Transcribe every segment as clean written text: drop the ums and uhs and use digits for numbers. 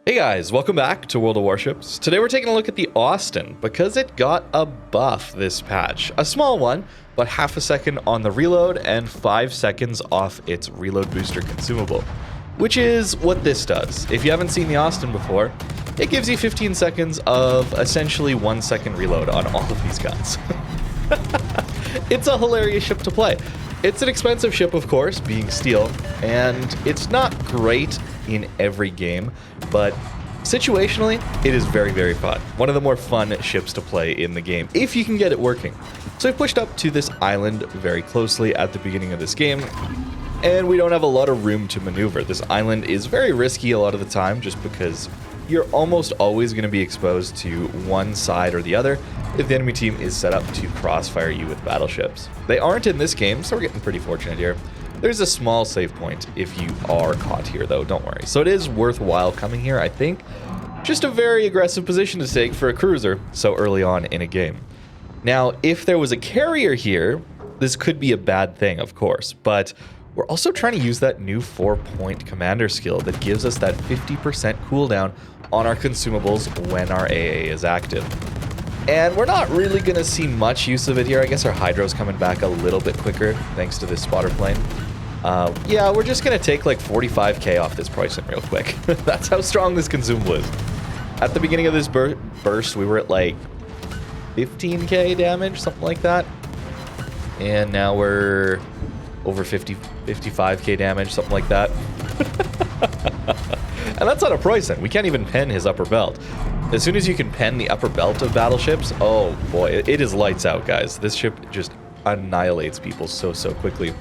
Hey guys, welcome back to World of Warships. Today we're taking a look at the Austin because it got a buff this patch. A small one, but half a second on the reload and 5 seconds off its reload booster consumable. Which is what this does. If you haven't seen the Austin before, it gives you 15 seconds of essentially 1 second reload on all of these guns. It's a hilarious ship to play. It's an expensive ship, of course, being steel, and it's not great in every game, but situationally, it is very, very fun. One of the more fun ships to play in the game, if you can get it working. So I've pushed up to this island very closely at the beginning of this game, and we don't have a lot of room to maneuver. This island is very risky a lot of the time, just because you're almost always going to be exposed to one side or the other if the enemy team is set up to crossfire you with battleships. They aren't in this game, so we're getting pretty fortunate here. There's a small save point if you are caught here, though, don't worry. So it is worthwhile coming here, I think. Just a very aggressive position to take for a cruiser so early on in a game. Now, if there was a carrier here, this could be a bad thing, of course, but we're also trying to use that new 4-point commander skill that gives us that 50% cooldown on our consumables when our AA is active. And we're not really going to see much use of it here. I guess our hydro's coming back a little bit quicker thanks to this spotter plane. Yeah, we're just going to take like 45k off this pricing real quick. That's how strong this consumable is. At the beginning of this burst, we were at like 15k damage, something like that. And now we're over 55k damage, something like that. And that's on a pricing. We can't even pen his upper belt. As soon as you can pen the upper belt of battleships, oh boy, it is lights out, guys. This ship just annihilates people so quickly.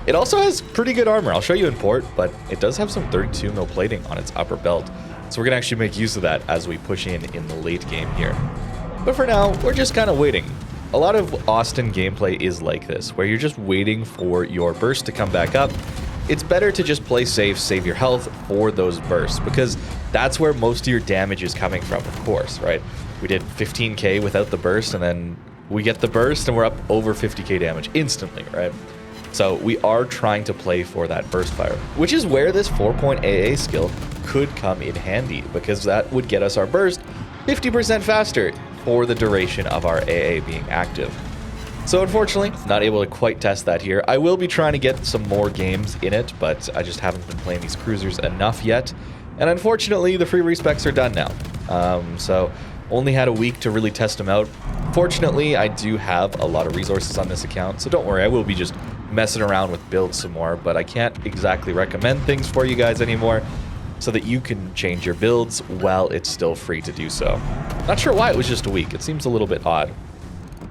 It also has pretty good armor. I'll show you in port, but it does have some 32 mil plating on its upper belt. So we're going to actually make use of that as we push in the late game here. But for now, we're just kind of waiting. A lot of Austin gameplay is like this, where you're just waiting for your burst to come back up. It's better to just play safe, save your health for those bursts, because that's where most of your damage is coming from, of course, right? We did 15k without the burst, and then we get the burst, and we're up over 50k damage instantly, right? So we are trying to play for that burst fire, which is where this 4-point AA skill could come in handy, because that would get us our burst 50% faster for the duration of our AA being active. So unfortunately, not able to quite test that here. I will be trying to get some more games in it, but I just haven't been playing these cruisers enough yet. And unfortunately, the free respecs are done now. So only had a week to really test them out. Fortunately, I do have a lot of resources on this account, so don't worry, I will be just messing around with builds some more, but I can't exactly recommend things for you guys anymore so that you can change your builds while it's still free to do so. Not sure why it was just a week. It seems a little bit odd.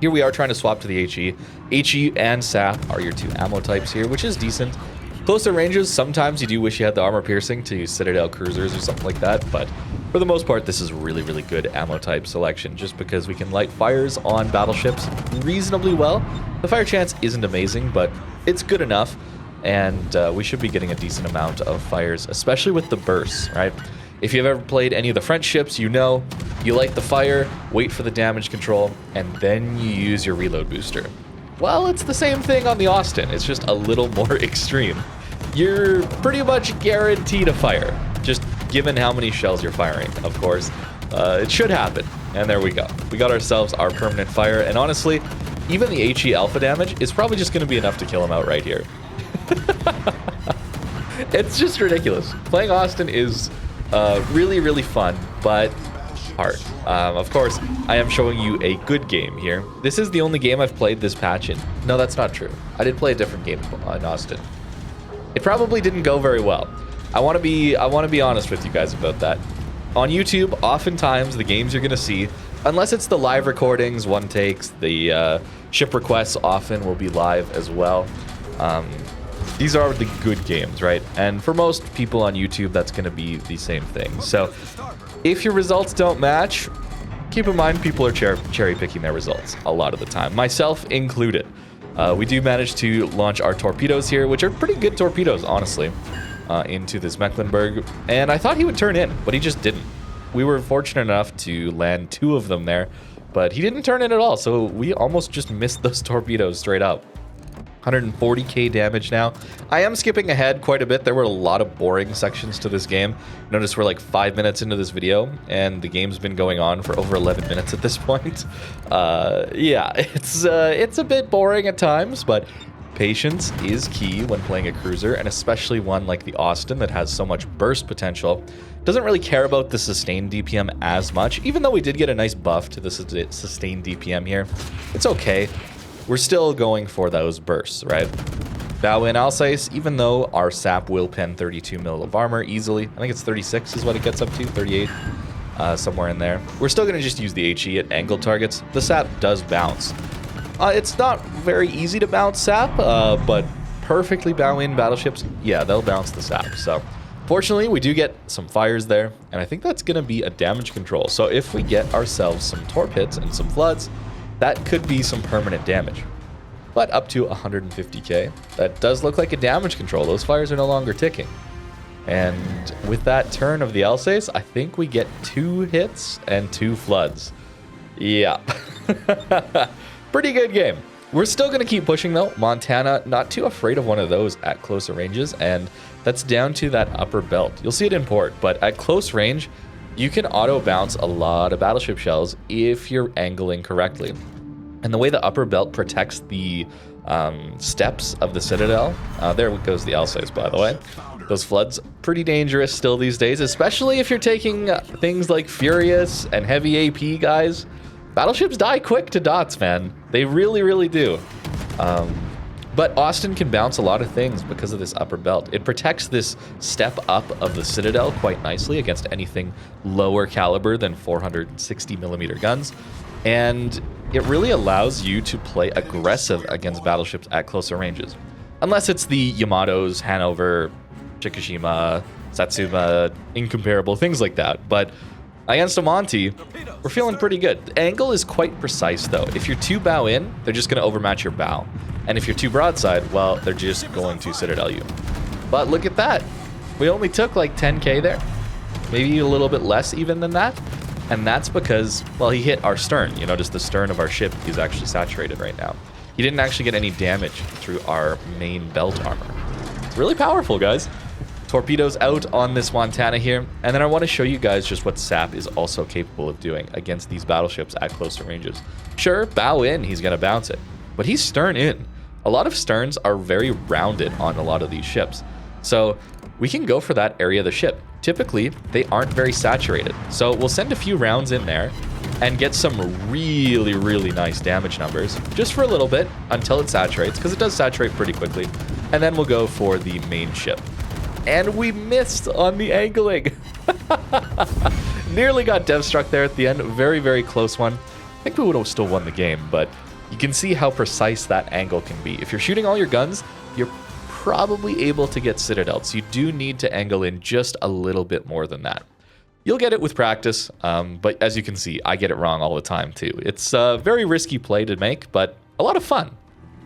Here we are trying to swap to the HE. HE and SAP are your two ammo types here, which is decent. Closer ranges, sometimes you do wish you had the armor piercing to use Citadel cruisers or something like that, but for the most part, this is really good ammo type selection, just because we can light fires on battleships reasonably well. The fire chance isn't amazing, but it's good enough, and we should be getting a decent amount of fires, especially with the bursts, right? If you've ever played any of the French ships, you know you light the fire, wait for the damage control, and then you use your reload booster. Well, it's the same thing on the Austin. It's just a little more extreme. You're pretty much guaranteed a fire, just given how many shells you're firing, of course. It should happen, and there we go. We got ourselves our permanent fire, and honestly, even the HE alpha damage is probably just going to be enough to kill him out right here. It's just ridiculous. Playing Austin is really fun, but hard. Of course, I am showing you a good game here. This is the only game I've played this patch in. No, that's not true. I did play a different game in Austin. It probably didn't go very well. I want to be honest with you guys about that. On YouTube, oftentimes the games you're going to see, unless it's the live recordings, one takes, the ship requests often will be live as well. These are the good games, right? And for most people on YouTube, that's going to be the same thing. So if your results don't match, keep in mind people are cherry picking their results a lot of the time, myself included. We do manage to launch our torpedoes here, which are pretty good torpedoes, honestly, into this Mecklenburg. And I thought he would turn in, but he just didn't. We were fortunate enough to land 2 of them there, but he didn't turn in at all. So we almost just missed those torpedoes straight up. 140k damage now. I am skipping ahead quite a bit. There were a lot of boring sections to this game. Notice we're like 5 minutes into this video, and the game's been going on for over 11 minutes at this point. Yeah, it's a bit boring at times, but patience is key when playing a cruiser, and especially one like the Austin that has so much burst potential. Doesn't really care about the sustained DPM as much, even though we did get a nice buff to the sustained DPM here. It's okay. We're still going for those bursts, right? Bow in Alsace, even though our sap will pen 32 mil of armor easily. I think it's 36 is what it gets up to, 38, somewhere in there. We're still going to just use the HE at angled targets. The sap does bounce. It's not very easy to bounce sap, but perfectly bow in battleships, yeah, they'll bounce the sap. So fortunately, we do get some fires there, and I think that's going to be a damage control. So if we get ourselves some torp hits and some floods, that could be some permanent damage. But up to 150k, that does look like a damage control. Those fires are no longer ticking. And with that turn of the Alsace, I think we get 2 hits and 2 floods. Yeah. Pretty good game. We're still going to keep pushing though. Montana, not too afraid of one of those at closer ranges, and that's down to that upper belt. You'll see it in port, but at close range, you can auto bounce a lot of battleship shells if you're angling correctly. And the way the upper belt protects the steps of the Citadel, there goes the Alsace, by the way. Those floods, pretty dangerous still these days, especially if you're taking things like Furious and heavy AP guys. Battleships die quick to dots, man. They really, really do. But Austin can bounce a lot of things because of this upper belt. It protects this step up of the Citadel quite nicely against anything lower caliber than 460 millimeter guns. And it really allows you to play aggressive against battleships at closer ranges. Unless it's the Yamatos, Hanover, Shikishima, Satsuma, Incomparable, things like that. But against a Monty, we're feeling pretty good. The angle is quite precise though. If you're too bow in, they're just going to overmatch your bow. And if you're too broadside, well, they're just going to Citadel you. But look at that. We only took like 10k there. Maybe a little bit less even than that. And that's because, well, he hit our stern. You notice the stern of our ship is actually saturated right now. He didn't actually get any damage through our main belt armor. It's really powerful, guys. Torpedoes out on this Montana here. And then I want to show you guys just what SAP is also capable of doing against these battleships at closer ranges. Sure, bow in, he's going to bounce it. But he's stern in. A lot of sterns are very rounded on a lot of these ships. So we can go for that area of the ship. Typically, they aren't very saturated. So we'll send a few rounds in there and get some really, really nice damage numbers just for a little bit until it saturates, because it does saturate pretty quickly. And then we'll go for the main ship. And we missed on the angling. Nearly got dev struck there at the end. Very, very close one. I think we would have still won the game, but you can see how precise that angle can be. If you're shooting all your guns, you're probably able to get Citadel. So you do need to angle in just a little bit more than that. You'll get it with practice, but as you can see, I get it wrong all the time too. It's a very risky play to make, but a lot of fun.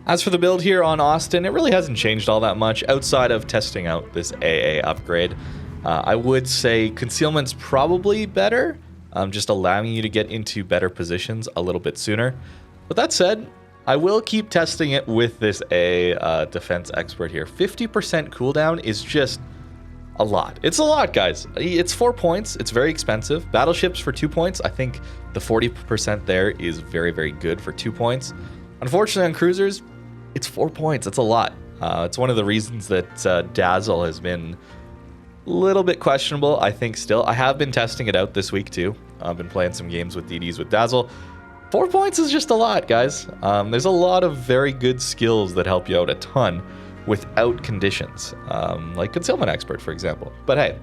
As for the build here on Austin, it really hasn't changed all that much outside of testing out this AA upgrade. I would say concealment's probably better, just allowing you to get into better positions a little bit sooner. But that said, I will keep testing it with this defense expert here. 50% cooldown is just a lot. It's a lot, guys. It's 4 points. It's very expensive. Battleships for 2 points. I think the 40% there is very, very good for 2 points. Unfortunately, on cruisers, it's 4 points. It's a lot. It's one of the reasons that Dazzle has been a little bit questionable, I think, still. I have been testing it out this week, too. I've been playing some games with DDs with Dazzle. 4 points is just a lot, guys. There's a lot of very good skills that help you out a ton without conditions, like Concealment Expert, for example. But hey,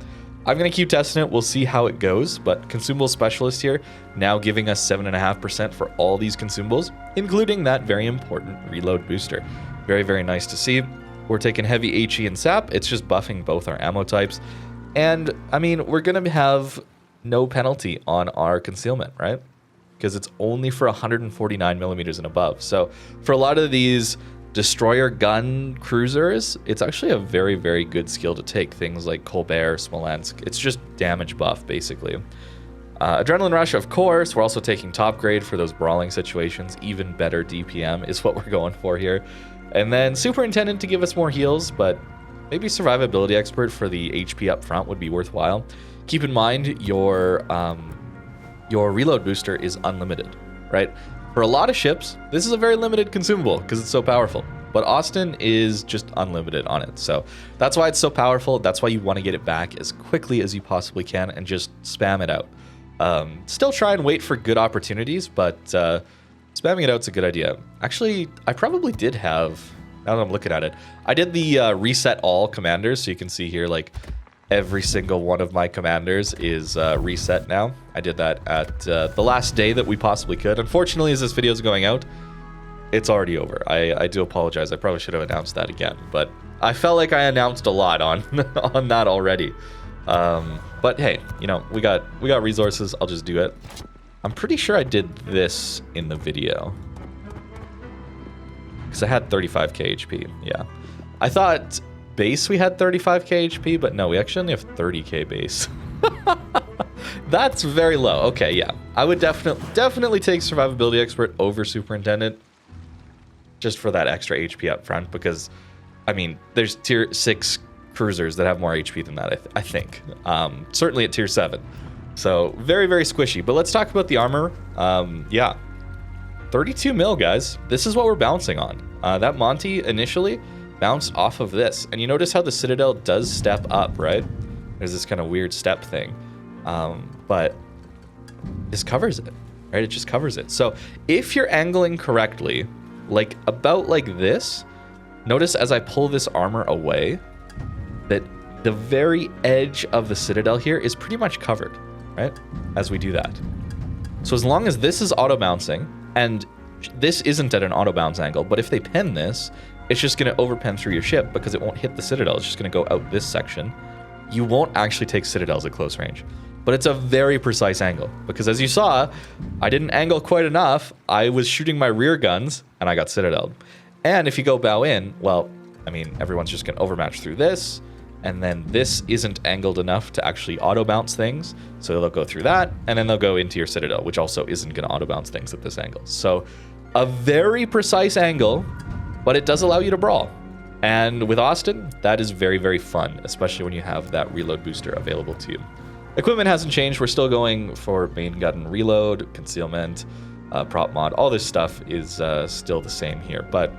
I'm going to keep testing it. We'll see how it goes. But Consumable Specialist here, now giving us 7.5% for all these consumables, including that very important reload booster. Very, very nice to see. We're taking heavy HE and SAP. It's just buffing both our ammo types. And, I mean, we're going to have no penalty on our concealment, right? Because it's only for 149 millimeters and above. So for a lot of these destroyer gun cruisers, it's actually a very, very good skill to take. Things like Colbert, Smolensk. It's just damage buff, basically. Adrenaline Rush, of course. We're also taking top grade for those brawling situations. Even better DPM is what we're going for here. And then Superintendent to give us more heals, but maybe Survivability Expert for the HP up front would be worthwhile. Keep in mind your reload booster is unlimited, right? For a lot of ships, this is a very limited consumable because it's so powerful. But Austin is just unlimited on it. So that's why it's so powerful. That's why you want to get it back as quickly as you possibly can and just spam it out. Still try and wait for good opportunities, but spamming it out is a good idea. Actually, I probably did have, now that I'm looking at it, I did the reset all commanders. So you can see here, like, every single one of my commanders is reset now. I did that at the last day that we possibly could. Unfortunately, as this video is going out, it's already over. I do apologize. I probably should have announced that again, but I felt like I announced a lot on on that already. But hey, you know, we got resources. I'll just do it. I'm pretty sure I did this in the video because I had 35k HP. Yeah, I thought base we had 35k HP, but no, we actually only have 30k base. That's very low. Okay, yeah, I would definitely take Survivability Expert over Superintendent just for that extra HP up front, because I mean, there's tier 6 cruisers that have more HP than that, I think. Certainly at tier 7. So very, very squishy. But let's talk about the armor. Yeah, 32 mil, guys. This is what we're bouncing on. That Monty initially bounced off of this. And you notice how the Citadel does step up, right? There's this kind of weird step thing. But this covers it, right? It just covers it. So if you're angling correctly, like about like this, notice as I pull this armor away, that the very edge of the Citadel here is pretty much covered, right? As we do that. So as long as this is auto bouncing, and this isn't at an auto bounce angle, but if they pen this, it's just going to overpen through your ship because it won't hit the Citadel. It's just going to go out this section. You won't actually take Citadels at close range. But it's a very precise angle because, as you saw, I didn't angle quite enough. I was shooting my rear guns and I got Citadeled. And if you go bow in, well, I mean, everyone's just going to overmatch through this. And then this isn't angled enough to actually auto bounce things. So they'll go through that and then they'll go into your Citadel, which also isn't going to auto bounce things at this angle. So a very precise angle, but it does allow you to brawl. And with Austin, that is very, very fun, especially when you have that reload booster available to you. Equipment hasn't changed. We're still going for main gun reload, concealment, prop mod. All this stuff is still the same here. But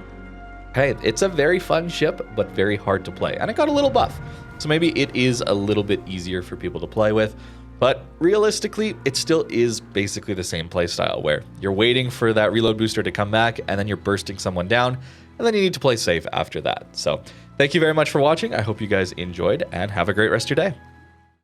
hey, it's a very fun ship, but very hard to play. And it got a little buff. So maybe it is a little bit easier for people to play with. But realistically, it still is basically the same playstyle where you're waiting for that reload booster to come back and then you're bursting someone down. And then you need to play safe after that. So thank you very much for watching. I hope you guys enjoyed and have a great rest of your day.